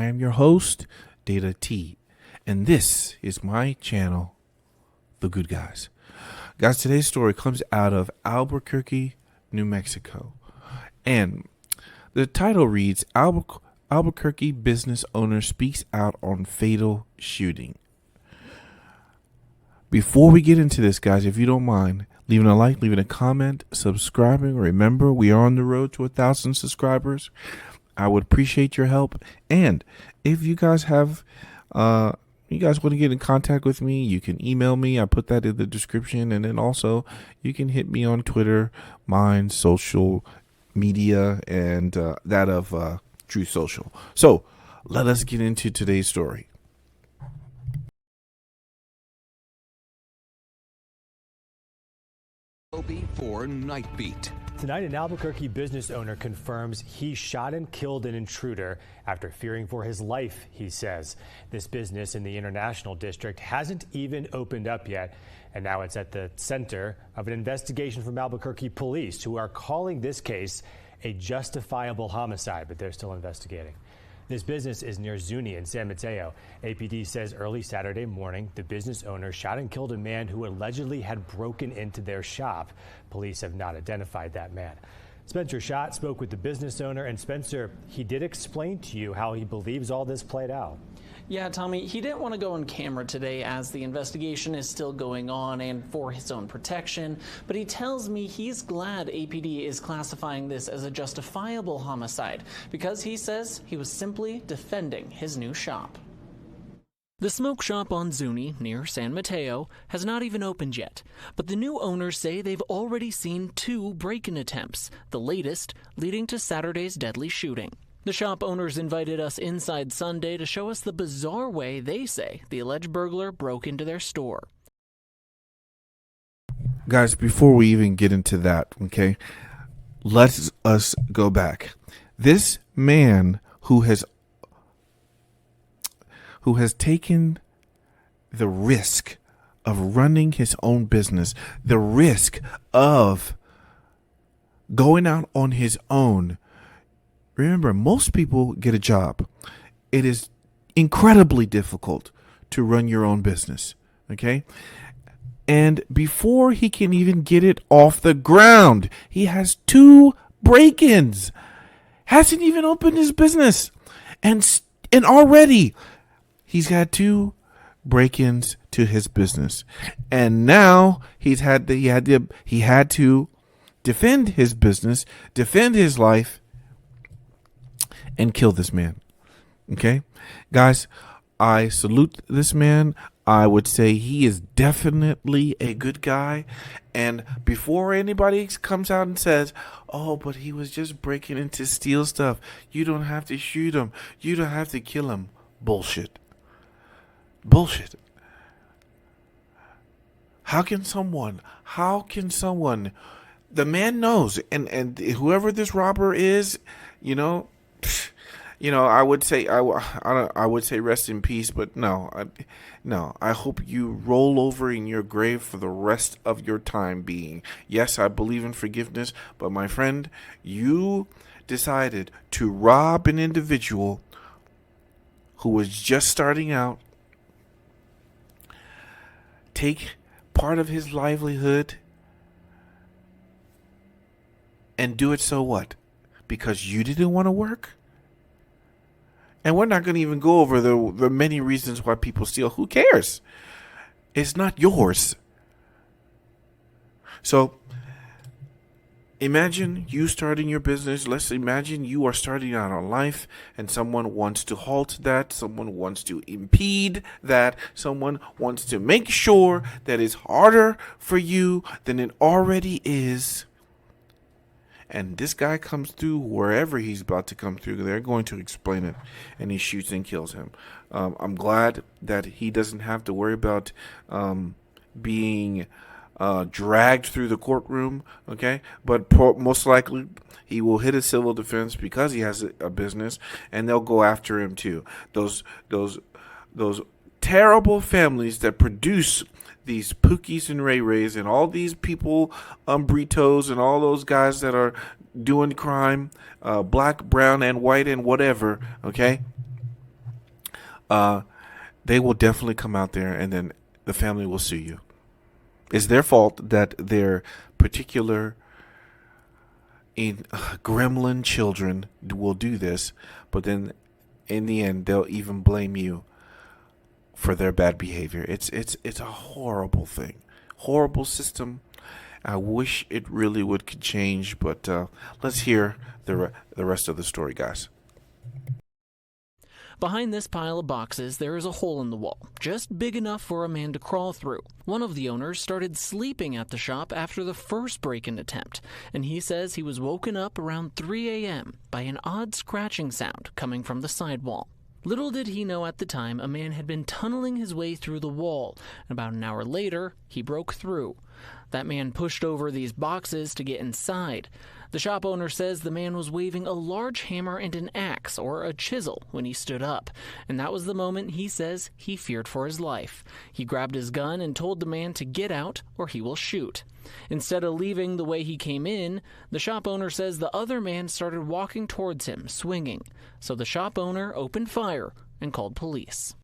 I am your host, Data T, and this is my channel, The Good Guys. Guys, today's story comes out of Albuquerque, New Mexico, and the title reads, Albuquerque business owner speaks out on fatal shooting. Before we get into this, guys, if you don't mind, leaving a like, leaving a comment, subscribing. Remember, we are on the road to 1,000 subscribers. I would appreciate your help. And if you guys have, want to get in contact with me, you can email me. I put that in the description. And then also you can hit me on Twitter, mine, social media, and that of True Social. So let us get into today's story. For Night Beat. Tonight, an Albuquerque business owner confirms he shot and killed an intruder after fearing for his life, he says. This business in the International District hasn't even opened up yet, and now it's at the center of an investigation from Albuquerque police, who are calling this case a justifiable homicide, but they're still investigating. This business is near Zuni in San Mateo. APD says early Saturday morning, the business owner shot and killed a man who allegedly had broken into their shop. Police have not identified that man. Spencer Schott spoke with the business owner, and Spencer, he did explain to you how he believes all this played out. Yeah, Tommy, he didn't want to go on camera today as the investigation is still going on and for his own protection, but he tells me he's glad APD is classifying this as a justifiable homicide because he says he was simply defending his new shop. The smoke shop on Zuni, near San Mateo, has not even opened yet, but the new owners say they've already seen 2 break-in attempts, the latest leading to Saturday's deadly shooting. The shop owners invited us inside Sunday to show us the bizarre way they say the alleged burglar broke into their store. Guys, before we even get into that, okay, let us go back. This man who has taken the risk of running his own business, the risk of going out on his own. Remember, most people get a job. It is incredibly difficult to run your own business, okay? And before he can even get it off the ground, he has 2 break-ins. Hasn't even opened his business. And already he's had 2 break-ins to his business. And now he had to defend his business, defend his life, and kill this man. Okay, guys, I salute this man. I would say he is definitely a good guy. And before anybody comes out and says, oh, but he was just breaking in to steal stuff, you don't have to shoot him, you don't have to kill him. Bullshit. How can someone, the man knows, and whoever this robber is, I would say I would say rest in peace, but no. I hope you roll over in your grave for the rest of your time being. Yes, I believe in forgiveness, but my friend, you decided to rob an individual who was just starting out, take part of his livelihood, and do it so what? Because you didn't want to work? And we're not going to even go over the many reasons why people steal. Who cares? It's not yours. So imagine you starting your business. Let's imagine you are starting out on life and someone wants to halt that. Someone wants to impede that. Someone wants to make sure that it's harder for you than it already is. And this guy comes through wherever he's about to come through. They're going to explain it. And he shoots and kills him. I'm glad that he doesn't have to worry about being dragged through the courtroom. Okay. But most likely he will hit a civil defense because he has a business. And they'll go after him too. Those terrible families that produce these Pookies and Ray Rays and all these people, Umbritos and all those guys that are doing crime, black, brown, and white and whatever, okay? they will definitely come out there, and then the family will sue you. It's their fault that their particular gremlin children will do this, but then in the end, they'll even blame you for their bad behavior. It's a horrible thing, horrible system. I wish it really could change, but let's hear the rest of the story, guys. Behind this pile of boxes, there is a hole in the wall, just big enough for a man to crawl through. One of the owners started sleeping at the shop after the first break-in attempt, and he says he was woken up around 3 a.m. by an odd scratching sound coming from the sidewall. Little did he know at the time a man had been tunneling his way through the wall, and about an hour later, he broke through. That man pushed over these boxes to get inside. The shop owner says the man was waving a large hammer and an axe or a chisel when he stood up, and that was the moment he says he feared for his life. He grabbed his gun and told the man to get out or he will shoot. Instead of leaving the way he came in, the shop owner says the other man started walking towards him, swinging. So the shop owner opened fire and called police.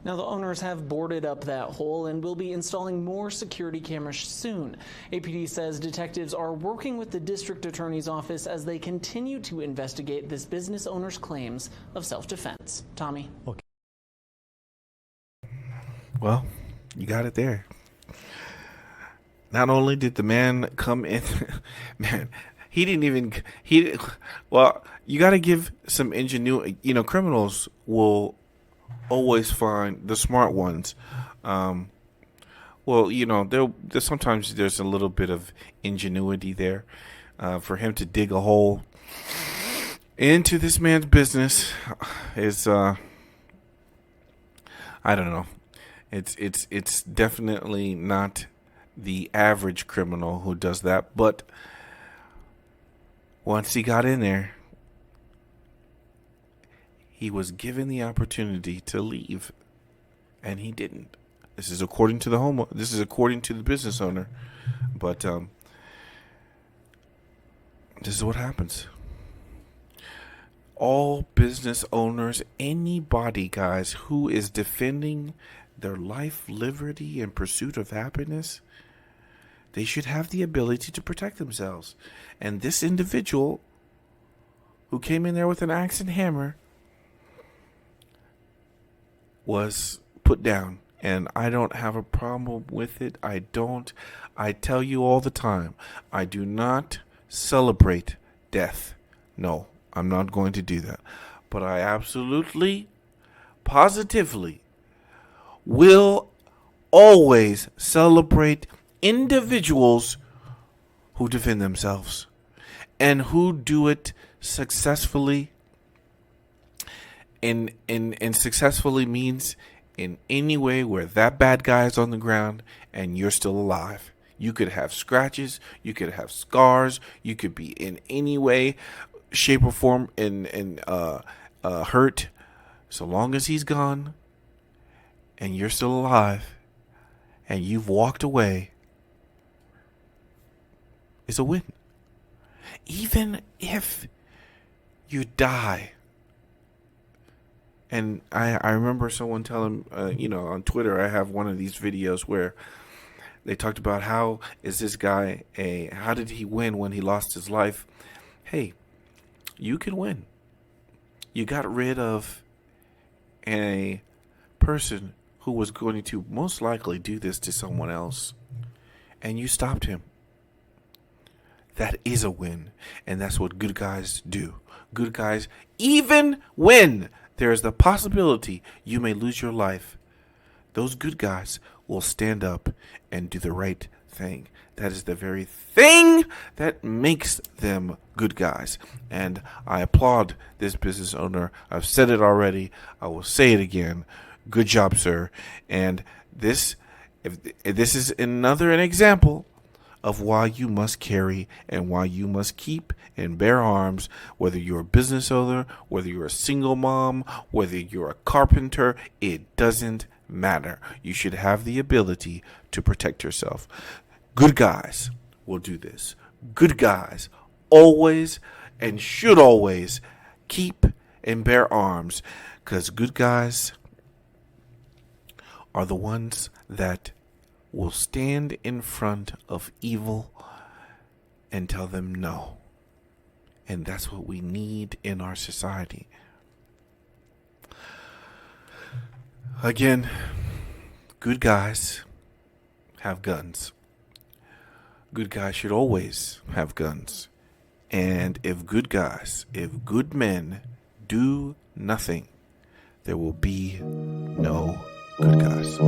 Now, the owners have boarded up that hole and will be installing more security cameras soon. APD says detectives are working with the district attorney's office as they continue to investigate this business owner's claims of self-defense. Tommy? Okay. Well, you got it there. Not only did the man come in, man, well, you got to give some ingenuity. You know, criminals will always find the smart ones. Well, you know, sometimes there's a little bit of ingenuity there. For him to dig a hole into this man's business is, I don't know. It's definitely not the average criminal who does that. But once he got in there, he was given the opportunity to leave, and he didn't. This is according to the business owner. But this is what happens. All business owners, anybody, guys, who is defending their life, liberty, and pursuit of happiness, they should have the ability to protect themselves. And this individual who came in there with an axe and hammer was put down. And I don't have a problem with it. I tell you all the time, I do not celebrate death. No, I'm not going to do that. But I absolutely, positively will always celebrate individuals who defend themselves and who do it successfully. And successfully means in any way where that bad guy is on the ground and you're still alive. You could have scratches, you could have scars, you could be in any way, shape or form hurt. So long as he's gone and you're still alive and you've walked away, it's a win. Even if you die. And I remember someone telling, on Twitter, I have one of these videos where they talked about how did he win when he lost his life? Hey, you can win. You got rid of a person who was going to most likely do this to someone else, and you stopped him. That is a win, and that's what good guys do. Good guys, even when there is the possibility you may lose your life, those good guys will stand up and do the right thing. That is the very thing that makes them good guys. And I applaud this business owner. I've said it already. I will say it again. Good job, sir. And this is an example of why you must carry and why you must keep and bear arms, whether you're a business owner, whether you're a single mom, whether you're a carpenter, it doesn't matter. You should have the ability to protect yourself. Good guys will do this. Good guys always and should always keep and bear arms, because good guys are the ones that will stand in front of evil and tell them no. And that's what we need in our society. Again, good guys have guns. Good guys should always have guns. And if good men do nothing, there will be no good guys.